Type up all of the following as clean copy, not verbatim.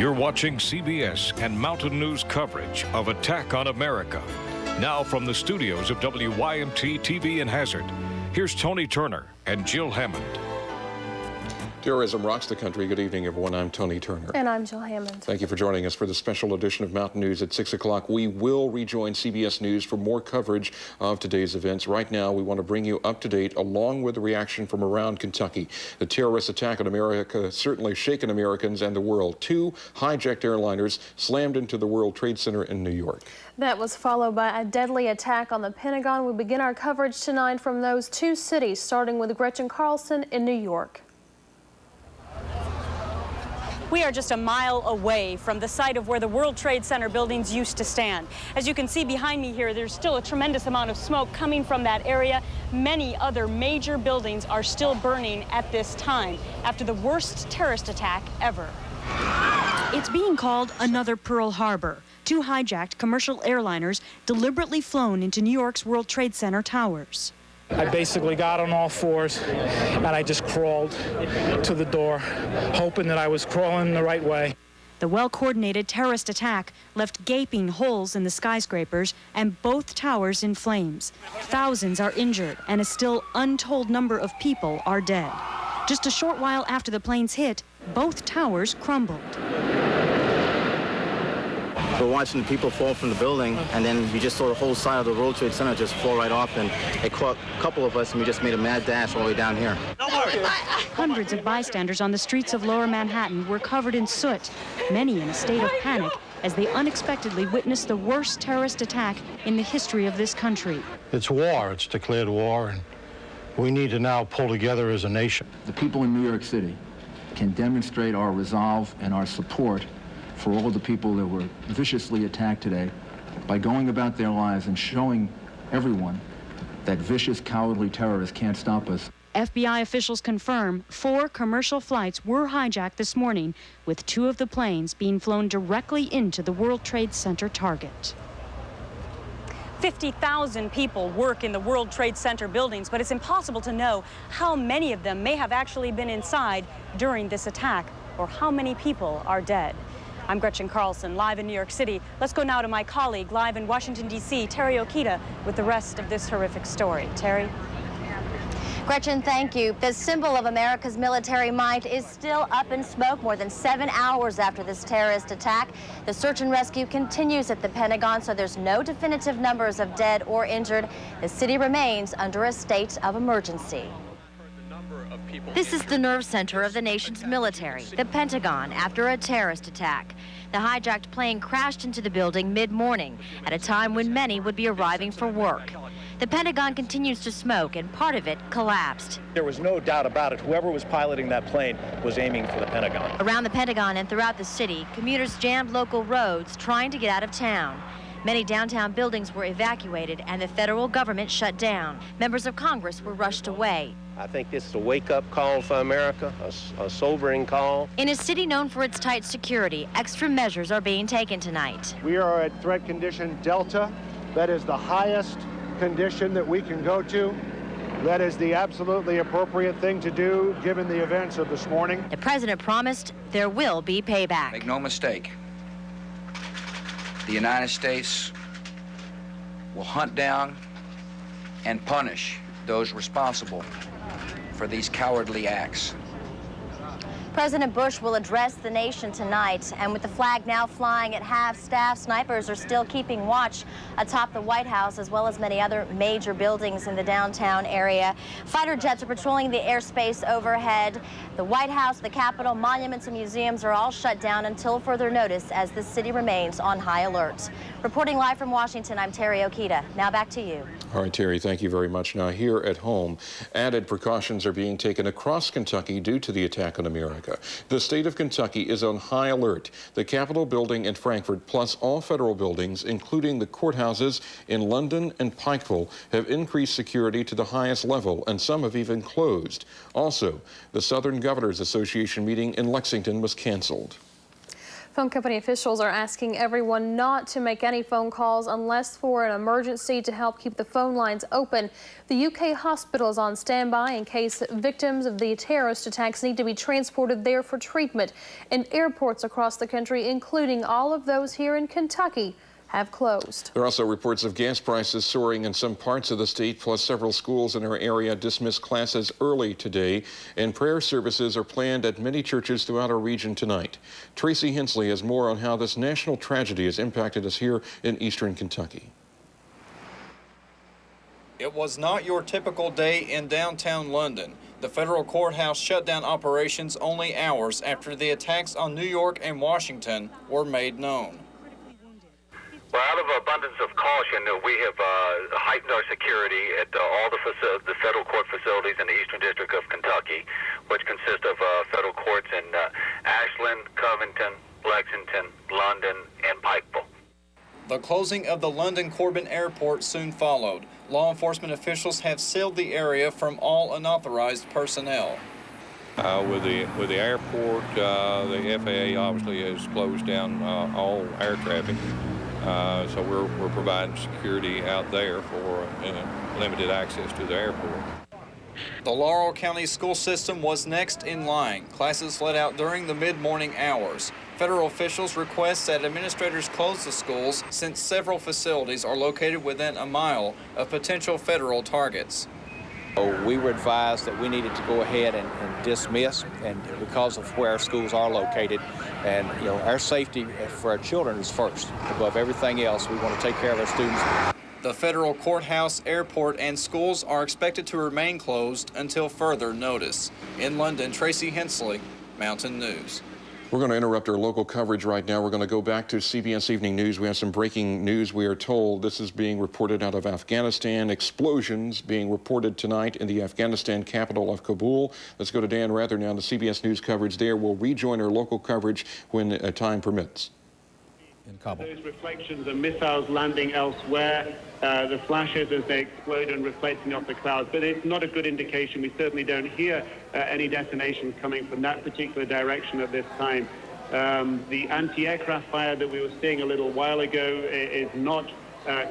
You're watching CBS and Mountain News coverage of Attack on America. Now from the studios of WYMT TV in Hazard, here's Tony Turner and Jill Hammond. Terrorism rocks the country. Good evening, everyone. I'm Tony Turner. And I'm Jill Hammond. Thank you for joining us for the special edition of Mountain News at 6 o'clock. We will rejoin CBS News for more coverage of today's events. Right now, we want to bring you up to date along with the reaction from around Kentucky. The terrorist attack on America certainly shaken Americans and the world. 2 hijacked airliners slammed into the World Trade Center in New York. That was followed by a deadly attack on the Pentagon. We begin our coverage tonight from those 2 cities, starting with Gretchen Carlson in New York. We are just a mile away from the site of where the World Trade Center buildings used to stand. As you can see behind me here, there's still a tremendous amount of smoke coming from that area. Many other major buildings are still burning at this time after the worst terrorist attack ever. It's being called another Pearl Harbor. 2 hijacked commercial airliners deliberately flown into New York's World Trade Center towers. I basically got on all fours and I just crawled to the door, hoping that I was crawling the right way. The well-coordinated terrorist attack left gaping holes in the skyscrapers and both towers in flames. Thousands are injured and a still untold number of people are dead. Just a short while after the planes hit, both towers crumbled. We're watching the people fall from the building, and then you just saw the whole side of the World Trade Center just fall right off, and it caught a couple of us, and we just made a mad dash all the way down here. Hundreds of bystanders on the streets of Lower Manhattan were covered in soot, many in a state of panic as they unexpectedly witnessed the worst terrorist attack in the history of this country. It's war. It's declared war, and we need to now pull together as a nation. The people in New York City can demonstrate our resolve and our support for all the people that were viciously attacked today by going about their lives and showing everyone that vicious, cowardly terrorists can't stop us. FBI officials confirm 4 commercial flights were hijacked this morning, with 2 of the planes being flown directly into the World Trade Center target. 50,000 people work in the World Trade Center buildings, but it's impossible to know how many of them may have actually been inside during this attack or how many people are dead. I'm Gretchen Carlson, live in New York City. Let's go now to my colleague, live in Washington, D.C., Terry Okita, with the rest of this horrific story. Terry? Gretchen, thank you. The symbol of America's military might is still up in smoke more than 7 hours after this terrorist attack. The search and rescue continues at the Pentagon, so there's no definitive numbers of dead or injured. The city remains under a state of emergency. This is the nerve center of the nation's military, the Pentagon, after a terrorist attack. The hijacked plane crashed into the building mid-morning at a time when many would be arriving for work. The Pentagon continues to smoke, and part of it collapsed. There was no doubt about it. Whoever was piloting that plane was aiming for the Pentagon. Around the Pentagon and throughout the city, commuters jammed local roads trying to get out of town. Many downtown buildings were evacuated and the federal government shut down. Members of Congress were rushed away. I think this is a wake-up call for America, a sobering call. In a city known for its tight security, extra measures are being taken tonight. We are at threat condition Delta. That is the highest condition that we can go to. That is the absolutely appropriate thing to do given the events of this morning. The president promised there will be payback. Make no mistake. The United States will hunt down and punish those responsible for these cowardly acts. President Bush will address the nation tonight, and with the flag now flying at half-staff, snipers are still keeping watch atop the White House as well as many other major buildings in the downtown area. Fighter jets are patrolling the airspace overhead. The White House, the Capitol, monuments and museums are all shut down until further notice as the city remains on high alert. Reporting live from Washington, I'm Terry Okita. Now back to you. All right, Terry, thank you very much. Now, here at home, added precautions are being taken across Kentucky due to the attack on America. The state of Kentucky is on high alert. The Capitol building in Frankfort, plus all federal buildings, including the courthouses in London and Pikeville, have increased security to the highest level, and some have even closed. Also, the Southern Governors Association meeting in Lexington was canceled. Phone company officials are asking everyone not to make any phone calls unless for an emergency to help keep the phone lines open. The UK hospital is on standby in case victims of the terrorist attacks need to be transported there for treatment. And airports across the country, including all of those here in Kentucky, have closed. There are also reports of gas prices soaring in some parts of the state, plus several schools in our area dismissed classes early today, and prayer services are planned at many churches throughout our region tonight. Tracy Hensley has more on how this national tragedy has impacted us here in eastern Kentucky. It was not your typical day in downtown London. The federal courthouse shut down operations only hours after the attacks on New York and Washington were made known. Well, out of abundance of caution, we have heightened our security at all the federal court facilities in the Eastern District of Kentucky, which consist of federal courts in Ashland, Covington, Lexington, London, and Pikeville. The closing of the London Corbin Airport soon followed. Law enforcement officials have sealed the area from all unauthorized personnel. With the airport, the FAA obviously has closed down all air traffic. So we're providing security out there for limited access to the airport. The Laurel County school system was next in line. Classes let out during the mid-morning hours. Federal officials request that administrators close the schools since several facilities are located within a mile of potential federal targets. We were advised that we needed to go ahead and dismiss, and because of where our schools are located, and our safety for our children is first. Above everything else, we want to take care of our students. The federal courthouse, airport, and schools are expected to remain closed until further notice. In London, Tracy Hensley, Mountain News. We're going to interrupt our local coverage right now. We're going to go back to CBS Evening News. We have some breaking news. We are told this is being reported out of Afghanistan. Explosions being reported tonight in the Afghanistan capital of Kabul. Let's go to Dan Rather now. The CBS News coverage there. We'll rejoin our local coverage when time permits. In Kabul. Those reflections of missiles landing elsewhere, the flashes as they explode and reflecting off the clouds. But it's not a good indication. We certainly don't hear any detonations coming from that particular direction at this time. The anti-aircraft fire that we were seeing a little while ago is not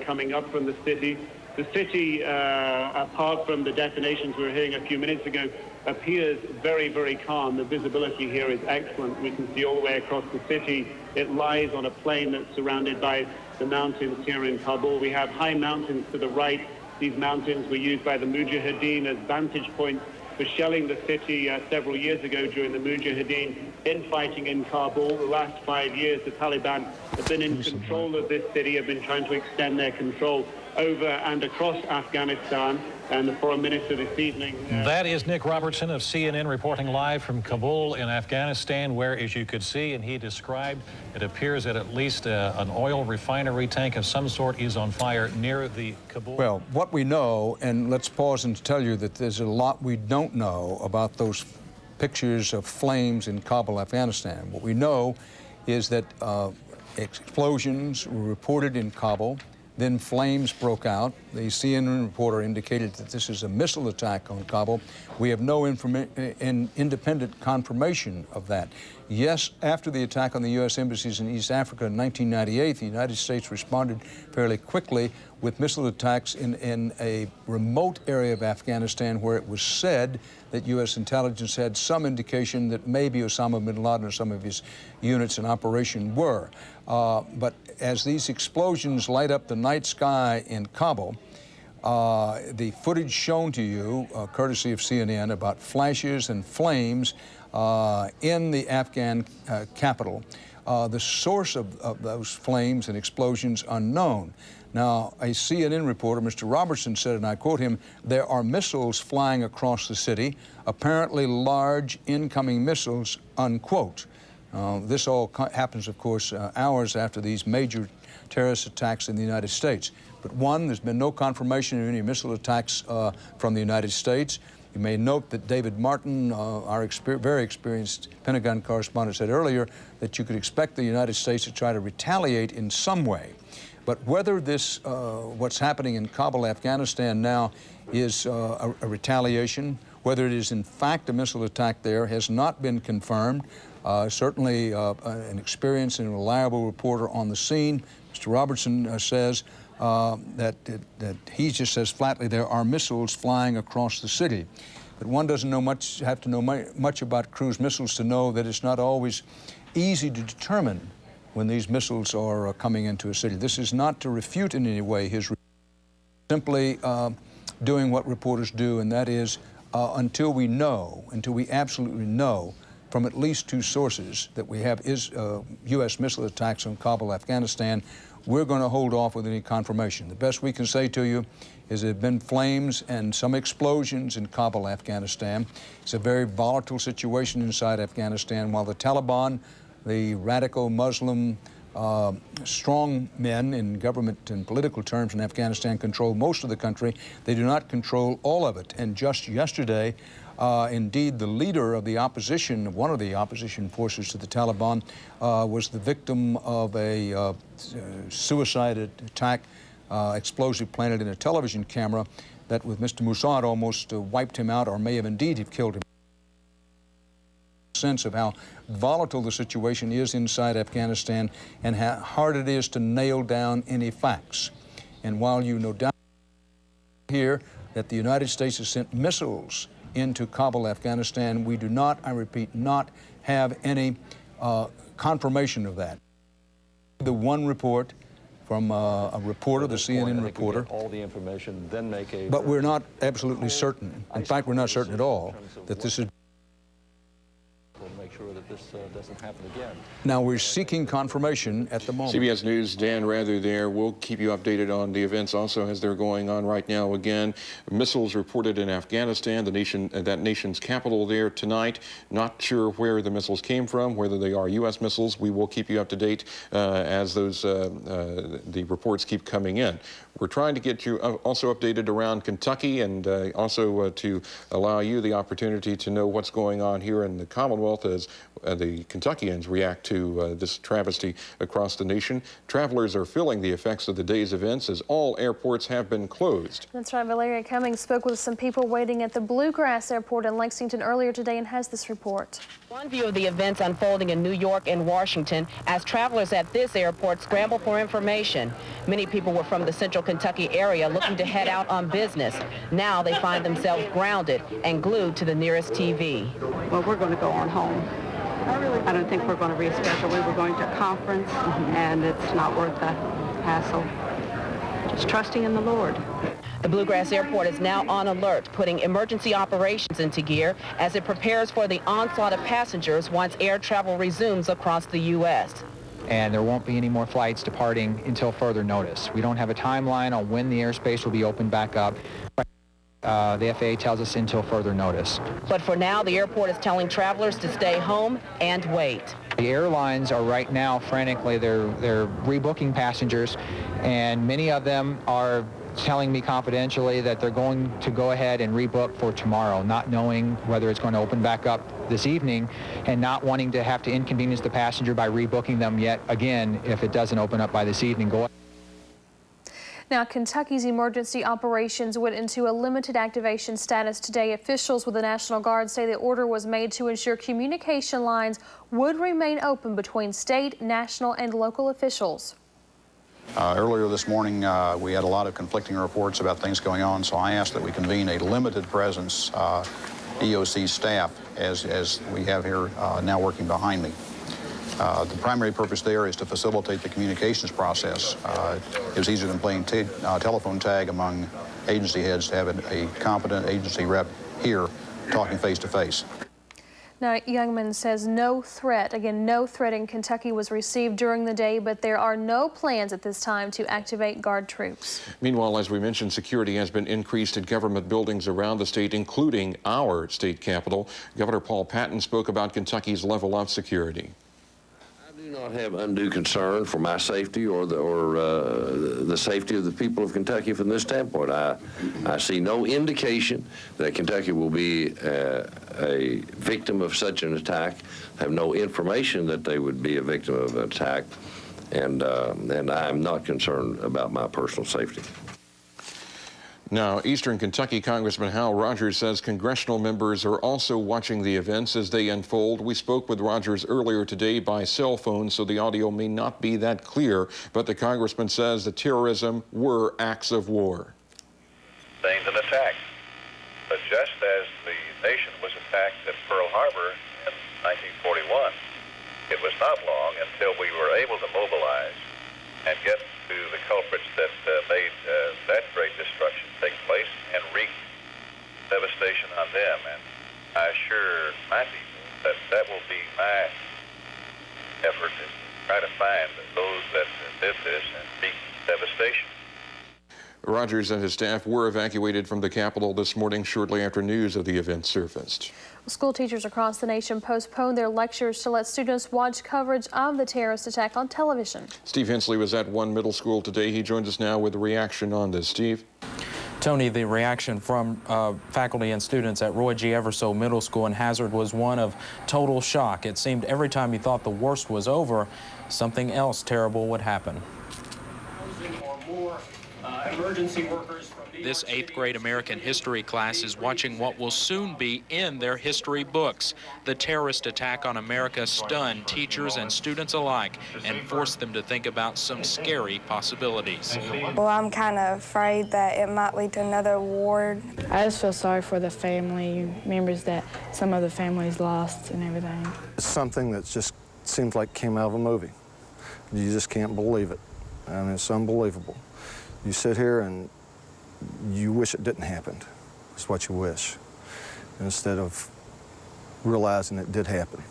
coming up from the city. The city, apart from the detonations we were hearing a few minutes ago, appears very, very calm. The visibility here is excellent. We can see all the way across the city. It lies on a plain that's surrounded by the mountains here in Kabul. We have high mountains to the right. These mountains were used by the Mujahideen as vantage points for shelling the city several years ago during the Mujahideen infighting in Kabul. The last 5 years, the Taliban have been in control of this city, have been trying to extend their control over and across Afghanistan. And the foreign minister this evening. That is Nick Robertson of CNN reporting live from Kabul in Afghanistan, where, as you could see, and he described, it appears that at least an oil refinery tank of some sort is on fire near the Kabul. Well, what we know, and let's pause and tell you that there's a lot we don't know about those pictures of flames in Kabul, Afghanistan. What we know is that explosions were reported in Kabul. Then flames broke out. The CNN reporter indicated that this is a missile attack on Kabul. We have no independent confirmation of that. Yes, after the attack on the U.S. embassies in East Africa in 1998, the United States responded fairly quickly with missile attacks in a remote area of Afghanistan where it was said that U.S. intelligence had some indication that maybe Osama bin Laden or some of his units in operation were. But as these explosions light up the night sky in Kabul, the footage shown to you, courtesy of CNN, about flashes and flames in the Afghan capital, the source of those flames and explosions unknown. Now, a CNN reporter, Mr. Robertson, said, and I quote him, "There are missiles flying across the city, apparently large incoming missiles," unquote. This all happens, of course, hours after these major terrorist attacks in the United States. But one, there's been no confirmation of any missile attacks from the United States. You may note that David Martin, our very experienced Pentagon correspondent, said earlier that you could expect the United States to try to retaliate in some way. But whether this, what's happening in Kabul, Afghanistan now, is a retaliation, whether it is in fact a missile attack there, has not been confirmed. Certainly an experienced and reliable reporter on the scene. Mr. Robertson says that he just says flatly there are missiles flying across the city. But one doesn't have to know much about cruise missiles to know that it's not always easy to determine when these missiles are coming into a city. This is not to refute in any way his simply doing what reporters do, and that is until we absolutely know from at least two sources that we have U.S. missile attacks on Kabul, Afghanistan, we're going to hold off with any confirmation. The best we can say to you is there have been flames and some explosions in Kabul, Afghanistan. It's a very volatile situation inside Afghanistan. While the Taliban, the radical Muslim strong men in government and political terms in Afghanistan, control most of the country, they do not control all of it. And just yesterday, indeed, the leader of the opposition, one of the opposition forces to the Taliban, was the victim of a suicide attack, explosive planted in a television camera that, with Mr. Mossad, almost wiped him out, or may have indeed have killed him. Sense of how volatile the situation is inside Afghanistan and how hard it is to nail down any facts. And while you no doubt hear that the United States has sent missiles into Kabul, Afghanistan, we do not, I repeat, not have any confirmation of that. The one report from a reporter, the CNN reporter, all the information, then make a... But we're not absolutely certain. In fact, we're not certain at all that this is... Make sure that this doesn't happen again. Now we're seeking confirmation at the moment. CBS News, Dan Rather there. We'll keep you updated on the events also as they're going on right now. Again, missiles reported in Afghanistan, that nation's capital there tonight. Not sure where the missiles came from, whether they are U.S. missiles. We will keep you up to date as the reports keep coming in. We're trying to get you also updated around Kentucky and also to allow you the opportunity to know what's going on here in the Commonwealth as the Kentuckians react to this travesty across the nation. Travelers are feeling the effects of the day's events as all airports have been closed. That's right. Valeria Cummings spoke with some people waiting at the Bluegrass Airport in Lexington earlier today and has this report. One view of the events unfolding in New York and Washington as travelers at this airport scramble for information. Many people were from the central Kentucky area looking to head out on business. Now they find themselves grounded and glued to the nearest TV. Well, we're going to go on home. I don't think we're going to reschedule. We were going to a conference, and it's not worth the hassle. Just trusting in the Lord. The Bluegrass Airport is now on alert, putting emergency operations into gear as it prepares for the onslaught of passengers once air travel resumes across the U.S. And there won't be any more flights departing until further notice. We don't have a timeline on when the airspace will be opened back up. The FAA tells us until further notice. But for now, the airport is telling travelers to stay home and wait. The airlines are right now frantically, they're rebooking passengers, and many of them are telling me confidentially that they're going to go ahead and rebook for tomorrow, not knowing whether it's going to open back up this evening and not wanting to have to inconvenience the passenger by rebooking them yet again if it doesn't open up by this evening. Now, Kentucky's emergency operations went into a limited activation status today. Officials with the National Guard say the order was made to ensure communication lines would remain open between state, national, and local officials. Earlier this morning, we had a lot of conflicting reports about things going on, so I asked that we convene a limited presence EOC staff as we have here now working behind me. The primary purpose there is to facilitate the communications process. It was easier than playing telephone tag among agency heads to have a competent agency rep here talking face to face. Now, Youngman says no threat in Kentucky was received during the day, but there are no plans at this time to activate Guard troops. Meanwhile, as we mentioned, security has been increased at government buildings around the state, including our state capitol. Governor Paul Patton spoke about Kentucky's level of security. I do not have undue concern for my safety or the safety of the people of Kentucky from this standpoint. I see no indication that Kentucky will be a victim of such an attack. I have no information that they would be a victim of an attack, and I'm not concerned about my personal safety. Now, Eastern Kentucky Congressman Hal Rogers says congressional members are also watching the events as they unfold. We spoke with Rogers earlier today by cell phone, so the audio may not be that clear, but the congressman says the terrorism were acts of war. Sustained an attack. But just as the nation was attacked at Pearl Harbor in 1941, it was not long until we were able to mobilize and get to the culprits that made that great destruction take place and wreak devastation on them. And I assure my people that that will be my effort, is to try to find those that did this and wreak devastation. Rogers and his staff were evacuated from the Capitol this morning shortly after news of the event surfaced. School teachers across the nation postponed their lectures to let students watch coverage of the terrorist attack on television. Steve Hensley was at one middle school today. He joins us now with a reaction on this. Steve? Tony, the reaction from faculty and students at Roy G. Everso Middle School in Hazard was one of total shock. It seemed every time you thought the worst was over, something else terrible would happen. Emergency workers from This 8th grade American history class is watching what will soon be in their history books. The terrorist attack on America stunned teachers and students alike and forced them to think about some scary possibilities. Well, I'm kind of afraid that it might lead to another war. I just feel sorry for the family members that some of the families lost and everything. It's something that just seems like came out of a movie. You just can't believe it. I mean, it's unbelievable. You sit here and you wish it didn't happen. It's what you wish, instead of realizing it did happen.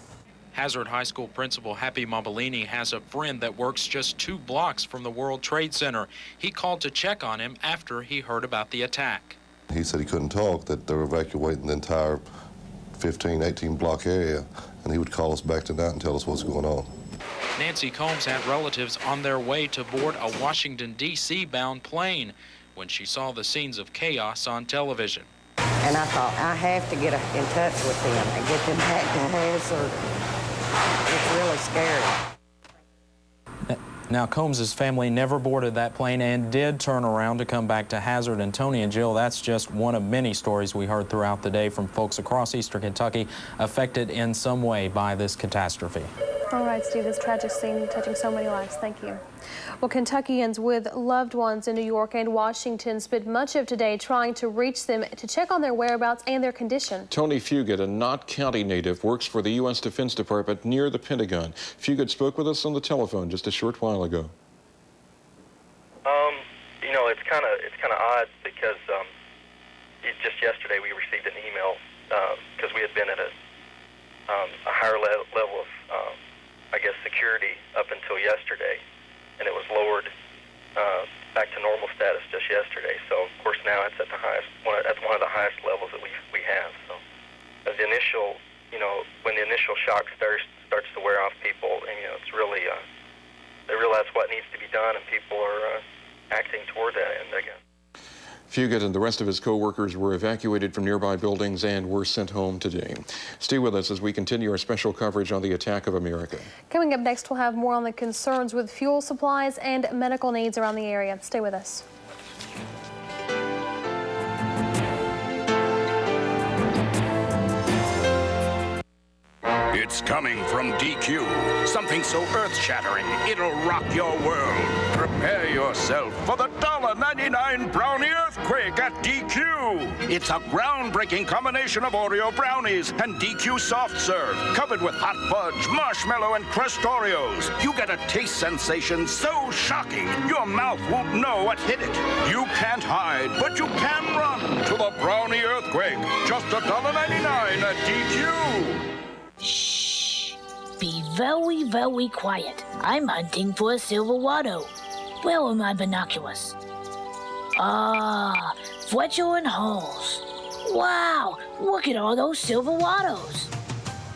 Hazard High School principal Happy Mobilini has a friend that works just 2 blocks from the World Trade Center. He called to check on him after he heard about the attack. He said he couldn't talk, that they were evacuating the entire 15, 18 block area, and he would call us back tonight and tell us what's going on. Nancy Combs had relatives on their way to board a Washington, D.C. bound plane when she saw the scenes of chaos on television. And I thought, I have to get in touch with them and get them back to Hazard. It's really scary. Now, Combs' family never boarded that plane and did turn around to come back to Hazard. And Tony and Jill, that's just one of many stories we heard throughout the day from folks across Eastern Kentucky affected in some way by this catastrophe. All right, Steve, this tragic scene touching so many lives. Thank you. Well, Kentuckians with loved ones in New York and Washington spent much of today trying to reach them to check on their whereabouts and their condition. Tony Fugate, a Knott County native, works for the U.S. Defense Department near the Pentagon. Fugate spoke with us on the telephone just a short while ago. You know, it's kind of odd because just yesterday we received an email because we had been at a higher level of I guess security up until yesterday, and it was lowered back to normal status just yesterday. So of course now it's at the highest, at one of the highest levels that we have. So as the initial, you know, when the initial shock starts to wear off people, and you know, it's really they realize what needs to be done, and people are acting toward that end, I guess. Fugate and the rest of his co-workers were evacuated from nearby buildings and were sent home today. Stay with us as we continue our special coverage on the attack of America. Coming up next, we'll have more on the concerns with fuel supplies and medical needs around the area. Stay with us. It's coming from DQ. Something so earth-shattering, it'll rock your world. Prepare yourself for the $1.99 brownie earthquake at DQ. It's a groundbreaking combination of Oreo brownies and DQ soft serve, covered with hot fudge, marshmallow, and crushed Oreos. You get a taste sensation so shocking, your mouth won't know what hit it. You can't hide, but you can run to the brownie earthquake. Just $1.99 at DQ. Shh. Be very, very quiet. I'm hunting for a silver watto. Where are my binoculars? Ah, Fletcher and Halls. Wow, look at all those silver wattos.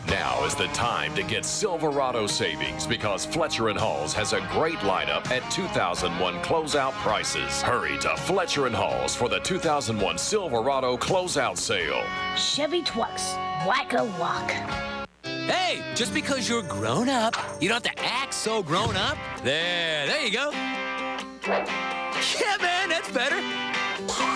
Now is the time to get Silverado savings because Fletcher & Halls has a great lineup at 2001 closeout prices. Hurry to Fletcher & Halls for the 2001 Silverado closeout sale. Chevy Twux, whack-a-walk. Hey, just because you're grown up, you don't have to act so grown up. There you go. Yeah, man, that's better.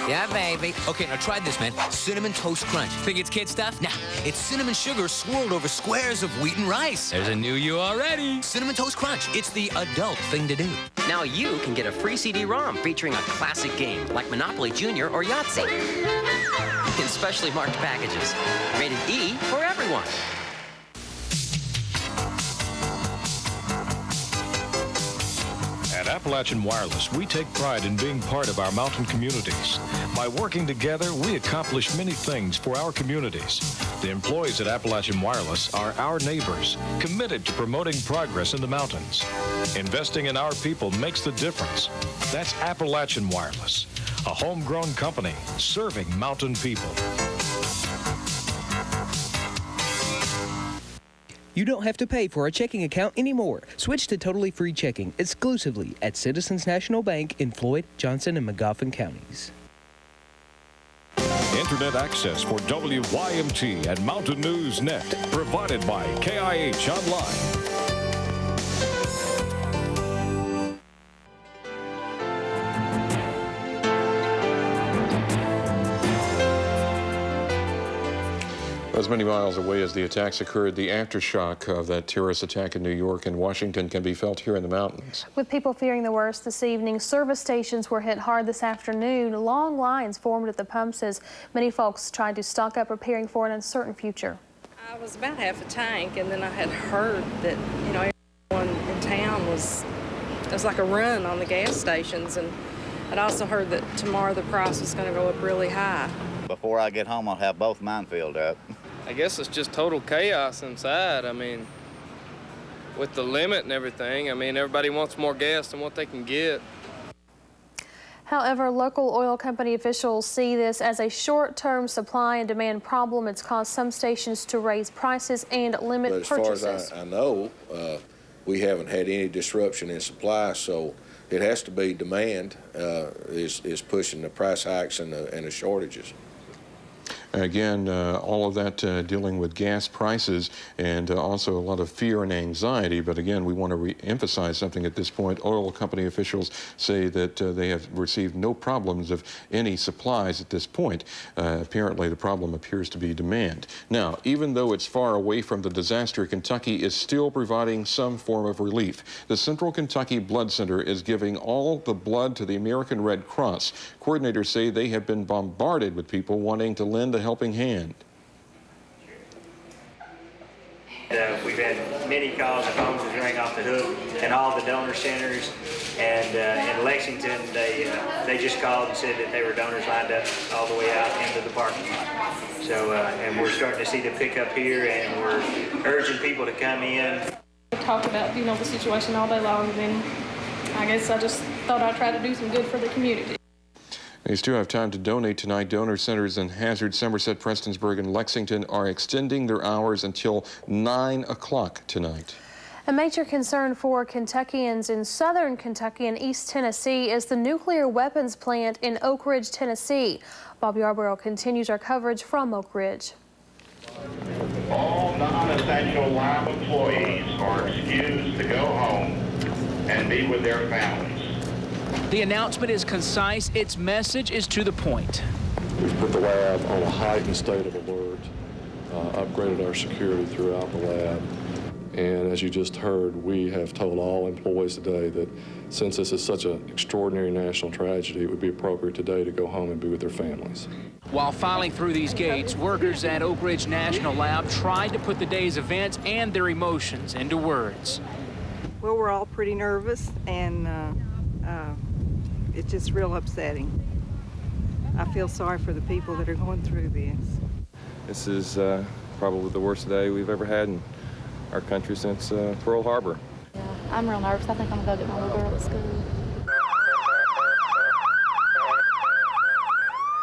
Yeah, baby. Okay, now try this, man. Cinnamon Toast Crunch. Think it's kid stuff? Nah, it's cinnamon sugar swirled over squares of wheat and rice. There's a new you already. Cinnamon Toast Crunch. It's the adult thing to do. Now you can get a free CD-ROM featuring a classic game like Monopoly Junior or Yahtzee in specially marked packages. Rated E for everyone. At Appalachian Wireless, we take pride in being part of our mountain communities. By working together, we accomplish many things for our communities. The employees at Appalachian Wireless are our neighbors, committed to promoting progress in the mountains. Investing in our people makes the difference. That's Appalachian Wireless, a homegrown company serving mountain people. You don't have to pay for a checking account anymore. Switch to totally free checking exclusively at Citizens National Bank in Floyd, Johnson, and Magoffin counties. Internet access for WYMT and Mountain News Net, provided by KIH Online. As many miles away as the attacks occurred, the aftershock of that terrorist attack in New York and Washington can be felt here in the mountains. With people fearing the worst this evening, service stations were hit hard this afternoon. Long lines formed at the pumps as many folks tried to stock up, preparing for an uncertain future. I was about half a tank, and then I had heard that, you know, everyone in town it was like a run on the gas stations, and I'd also heard that tomorrow the price was going to go up really high. Before I get home, I'll have both mine filled up. I guess it's just total chaos inside. I mean, with the limit and everything, I mean, everybody wants more gas than what they can get. However, local oil company officials see this as a short-term supply and demand problem. It's caused some stations to raise prices and limit purchases. As far as I know, we haven't had any disruption in supply, so it has to be demand is pushing the price hikes and the shortages. Again, all of that dealing with gas prices and also a lot of fear and anxiety. But again, we want to re-emphasize something at this point. Oil company officials say that they have received no problems of any supplies at this point. Apparently, the problem appears to be demand. Now, even though it's far away from the disaster, Kentucky is still providing some form of relief. The Central Kentucky Blood Center is giving all the blood to the American Red Cross. Coordinators say they have been bombarded with people wanting to lend a helping hand. We've had many calls, the phones just rang off the hook, and all the donor centers. And in Lexington, they just called and said that there were donors lined up all the way out into the parking lot. So, and we're starting to see the pickup here, and we're urging people to come in. We talk about, you know, the situation all day long, and then I guess I just thought I'd try to do some good for the community. They still have time to donate tonight. Donor centers in Hazard, Somerset, Prestonsburg, and Lexington are extending their hours until 9 o'clock tonight. A major concern for Kentuckians in southern Kentucky and East Tennessee is the nuclear weapons plant in Oak Ridge, Tennessee. Bob Yarborough continues our coverage from Oak Ridge. All non-essential lab employees are excused to go home and be with their families. The announcement is concise. Its message is to the point. We've put the lab on a heightened state of alert, upgraded our security throughout the lab, and as you just heard, we have told all employees today that since this is such an extraordinary national tragedy, it would be appropriate today to go home and be with their families. While filing through these gates, workers at Oak Ridge National Lab tried to put the day's events and their emotions into words. Well, we're all pretty nervous, and it's just real upsetting. I feel sorry for the people that are going through this. This is probably the worst day we've ever had in our country since Pearl Harbor. Yeah, I'm real nervous. I think I'm gonna go get my little girl at school.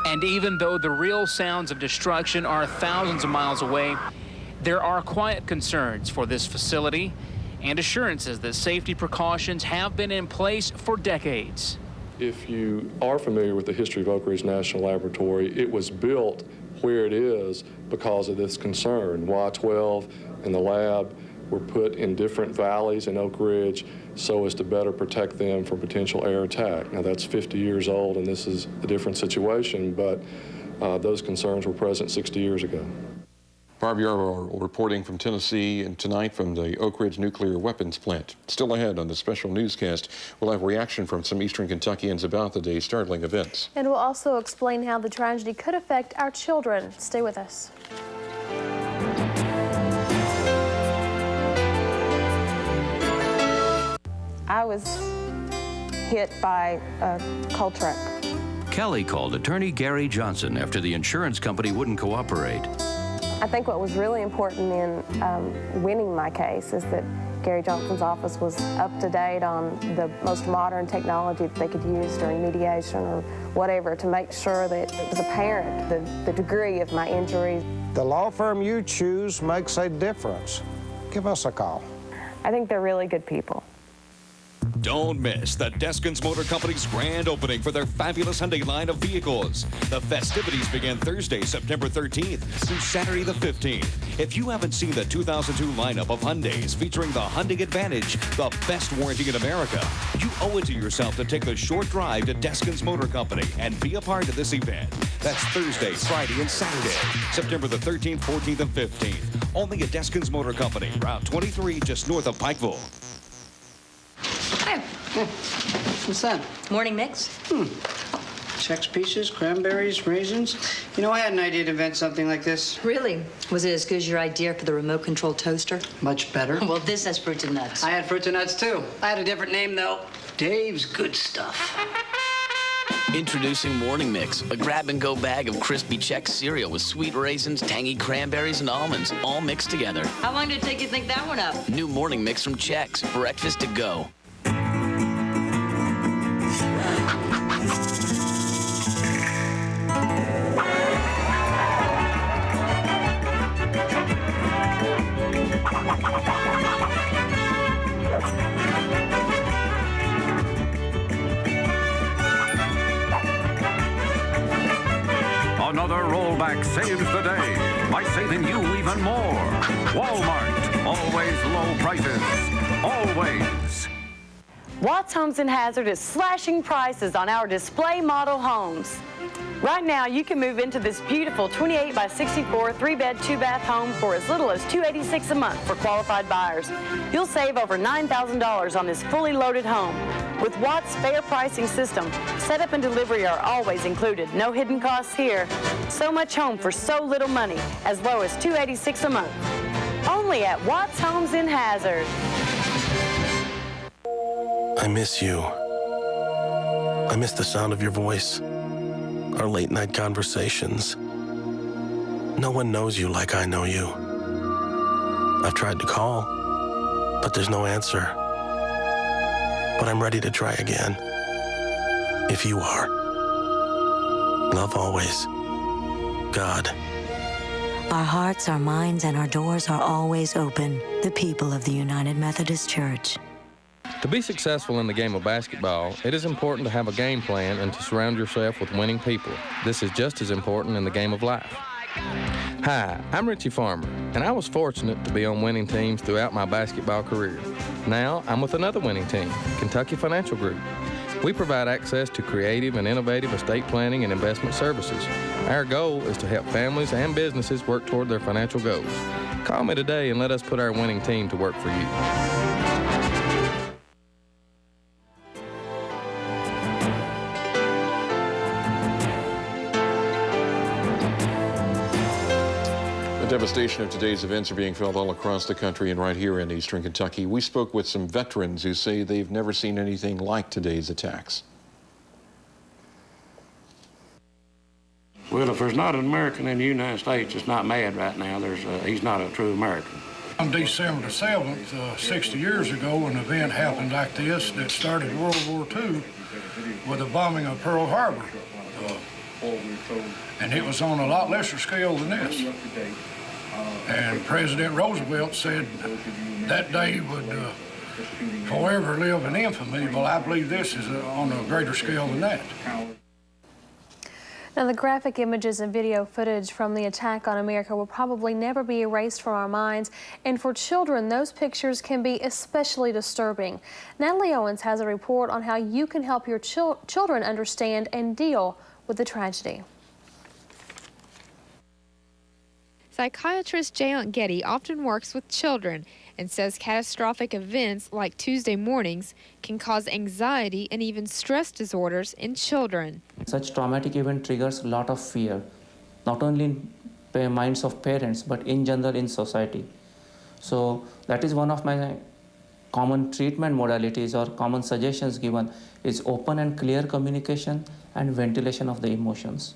And even though the real sounds of destruction are thousands of miles away, there are quiet concerns for this facility and assurances that safety precautions have been in place for decades. If you are familiar with the history of Oak Ridge National Laboratory, it was built where it is because of this concern. Y-12 and the lab were put in different valleys in Oak Ridge so as to better protect them from potential air attack. Now that's 50 years old and this is a different situation, but those concerns were present 60 years ago. Barb Yarrow reporting from Tennessee, and tonight from the Oak Ridge Nuclear Weapons Plant. Still ahead on the special newscast, we'll have reaction from some Eastern Kentuckians about the day's startling events. And we'll also explain how the tragedy could affect our children. Stay with us. I was hit by a coal truck. Kelly called attorney Gary Johnson after the insurance company wouldn't cooperate. I think what was really important in winning my case is that Gary Johnson's office was up to date on the most modern technology that they could use during mediation or whatever to make sure that it was apparent the degree of my injuries. The law firm you choose makes a difference. Give us a call. I think they're really good people. Don't miss the Deskins Motor Company's grand opening for their fabulous Hyundai line of vehicles. The festivities begin Thursday, September 13th through Saturday the 15th. If you haven't seen the 2002 lineup of Hyundais featuring the Hyundai Advantage, the best warranty in America, you owe it to yourself to take a short drive to Deskins Motor Company and be a part of this event. That's Thursday, Friday, and Saturday, September the 13th, 14th, and 15th. Only at Deskins Motor Company, Route 23, just north of Pikeville. Hi. What's that? Morning mix. Chex Pieces, cranberries, raisins. You know, I had an idea to invent something like this. Really? Was it as good as your idea for the remote control toaster? Much better. Well, this has fruits and nuts. I had fruits and nuts, too. I had a different name, though. Dave's Good Stuff. Introducing Morning Mix, a grab-and-go bag of crispy Chex cereal with sweet raisins, tangy cranberries, and almonds, all mixed together. How long did it take you to think that one up? New Morning Mix from Chex, breakfast to go. Another rollback saves the day by saving you even more. Walmart, always low prices, always. Watts Homes and Hazard is slashing prices on our display model homes. Right now, you can move into this beautiful 28 by 64 3-bed, 2-bath home for as little as $286 a month for qualified buyers. You'll save over $9,000 on this fully loaded home. With Watts' fair pricing system, setup and delivery are always included. No hidden costs here. So much home for so little money, as low as $286 a month. Only at Watts Homes and Hazard. I miss you. I miss the sound of your voice. Our late-night conversations. No one knows you like I know you. I've tried to call, but there's no answer. But I'm ready to try again. If you are. Love always. God. Our hearts, our minds, and our doors are always open. The people of the United Methodist Church. To be successful in the game of basketball, it is important to have a game plan and to surround yourself with winning people. This is just as important in the game of life. Hi, I'm Richie Farmer, and I was fortunate to be on winning teams throughout my basketball career. Now, I'm with another winning team, Kentucky Financial Group. We provide access to creative and innovative estate planning and investment services. Our goal is to help families and businesses work toward their financial goals. Call me today and let us put our winning team to work for you. The devastation of today's events are being felt all across the country and right here in Eastern Kentucky. We spoke with some veterans who say they've never seen anything like today's attacks. Well, if there's not an American in the United States that's not mad right now, he's not a true American. On December the 7th, 60 years ago, an event happened like this that started World War II with the bombing of Pearl Harbor. And it was on a lot lesser scale than this. And President Roosevelt said that day would forever live in infamy. Well, I believe this is on a greater scale than that. Now, the graphic images and video footage from the attack on America will probably never be erased from our minds, and for children, those pictures can be especially disturbing. Natalie Owens has a report on how you can help your children understand and deal with the tragedy. Psychiatrist Jayon Getty often works with children and says catastrophic events like Tuesday mornings can cause anxiety and even stress disorders in children. Such traumatic event triggers a lot of fear, not only in the minds of parents, but in general in society. So that is one of my common treatment modalities or common suggestions given is open and clear communication and ventilation of the emotions.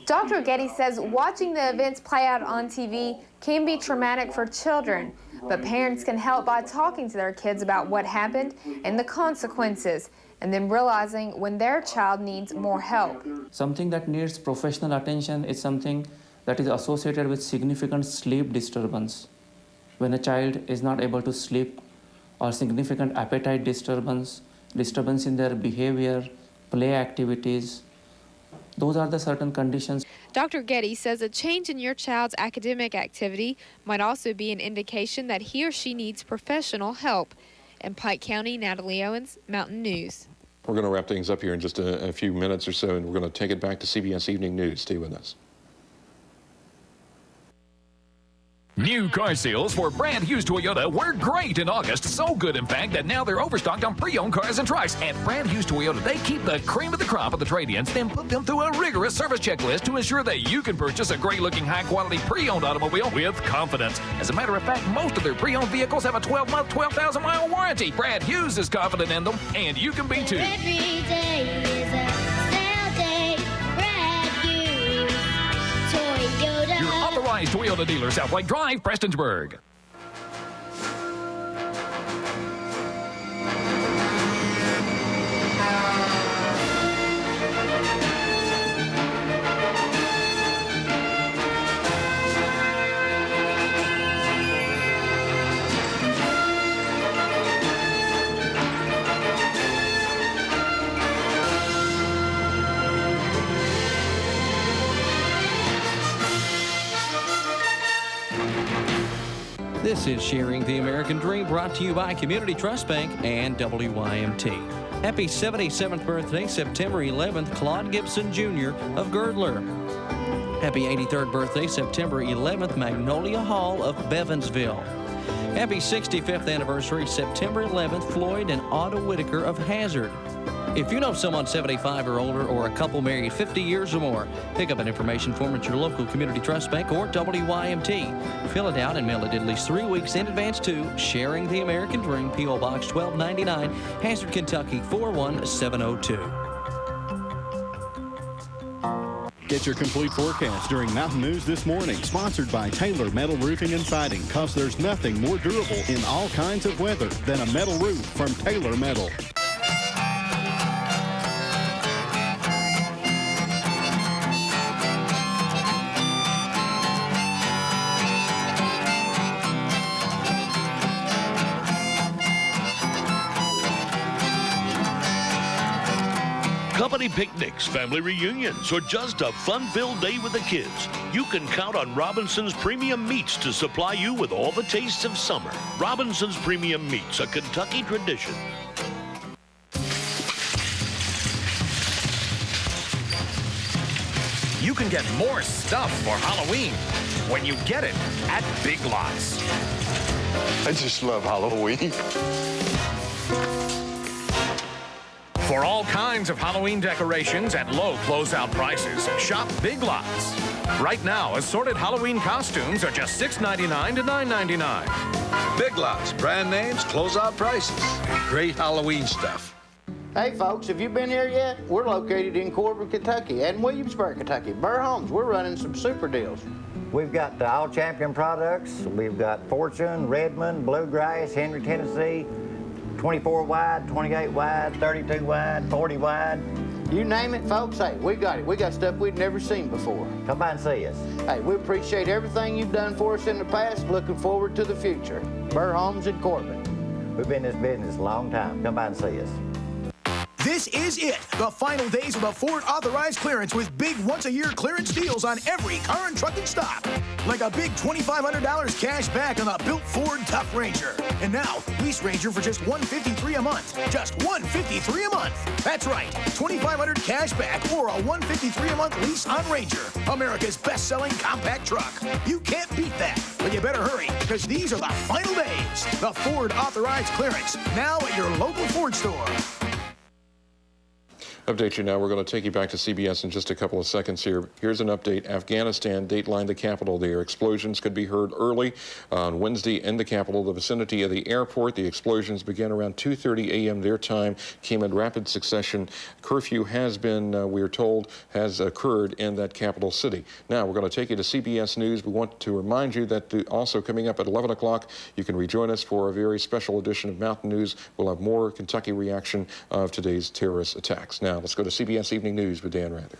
Dr. Getty says watching the events play out on TV can be traumatic for children, but parents can help by talking to their kids about what happened and the consequences, and then realizing when their child needs more help. Something that needs professional attention is something that is associated with significant sleep disturbance. When a child is not able to sleep, or significant appetite disturbance in their behavior, play activities, those are the certain conditions. Dr. Getty says a change in your child's academic activity might also be an indication that he or she needs professional help. In Pike County, Natalie Owens, Mountain News. We're going to wrap things up here in just a few minutes or so, and we're going to take it back to CBS Evening News. Stay with us. New car sales for brand used Toyota were great in August. So good, in fact, that now they're overstocked on pre-owned cars and trucks. At brand used Toyota, they keep the cream of the crop of the trade-ins, then put them through a rigorous service checklist to ensure that you can purchase a great-looking, high-quality pre-owned automobile with confidence. As a matter of fact, most of their pre-owned vehicles have a 12-month, 12,000-mile warranty. Brad Hughes is confident in them, and you can be too. Every day is a sale day. Brad Hughes, Toyota. Your authorized Toyota dealer, South Lake Drive, Prestonsburg. This is Sharing the American Dream, brought to you by Community Trust Bank and WYMT. Happy 77th birthday, September 11th, Claude Gibson Jr. of Girdler. Happy 83rd birthday, September 11th, Magnolia Hall of Bevansville. Happy 65th anniversary, September 11th, Floyd and Otto Whitaker of Hazard. If you know someone 75 or older or a couple married 50 years or more, pick up an information form at your local Community Trust Bank or WYMT. Fill it out and mail it at least 3 weeks in advance to Sharing the American Dream, P.O. Box 1299, Hazard, Kentucky 41702. Get your complete forecast during Mountain News This Morning, sponsored by Taylor Metal Roofing and Siding, because there's nothing more durable in all kinds of weather than a metal roof from Taylor Metal. Company picnics, family reunions, or just a fun-filled day with the kids. You can count on Robinson's Premium Meats to supply you with all the tastes of summer. Robinson's Premium Meats, a Kentucky tradition. You can get more stuff for Halloween when you get it at Big Lots. I just love Halloween. For all kinds of Halloween decorations at low closeout prices, shop Big Lots. Right now, assorted Halloween costumes are just $6.99 to $9.99. Big Lots, brand names, closeout prices, and great Halloween stuff. Hey folks, have you been here yet? We're located in Corbin, Kentucky and Williamsburg, Kentucky. Burr Homes, we're running some super deals. We've got All Champion products. We've got Fortune, Redmond, Bluegrass, Henry, Tennessee, 24 wide, 28 wide, 32 wide, 40 wide. You name it, folks, hey, we got it. We got stuff we'd never seen before. Come by and see us. Hey, we appreciate everything you've done for us in the past. Looking forward to the future. Burr Homes in Corbin. We've been in this business a long time. Come by and see us. This is it, the final days of the Ford authorized clearance with big once-a-year clearance deals on every car and truck in stock. Like a big $2,500 cash back on the built Ford Tough Ranger. And now, lease Ranger for just $153 a month. Just $153 a month. That's right, $2,500 cash back or a $153 a month lease on Ranger, America's best-selling compact truck. You can't beat that, but you better hurry, because these are the final days. The Ford authorized clearance, now at your local Ford store. Update you now. We're going to take you back to CBS in just a couple of seconds here. Here's an update. Afghanistan, Dateline, the capital there. Explosions could be heard early on Wednesday in the capital, the vicinity of the airport. The explosions began around 2:30 a.m. their time, came in rapid succession. Curfew has been, we're told, has occurred in that capital city. Now, we're going to take you to CBS News. We want to remind you that also coming up at 11 o'clock, you can rejoin us for a very special edition of Mountain News. We'll have more Kentucky reaction of today's terrorist attacks. Now, let's go to CBS Evening News with Dan Rather.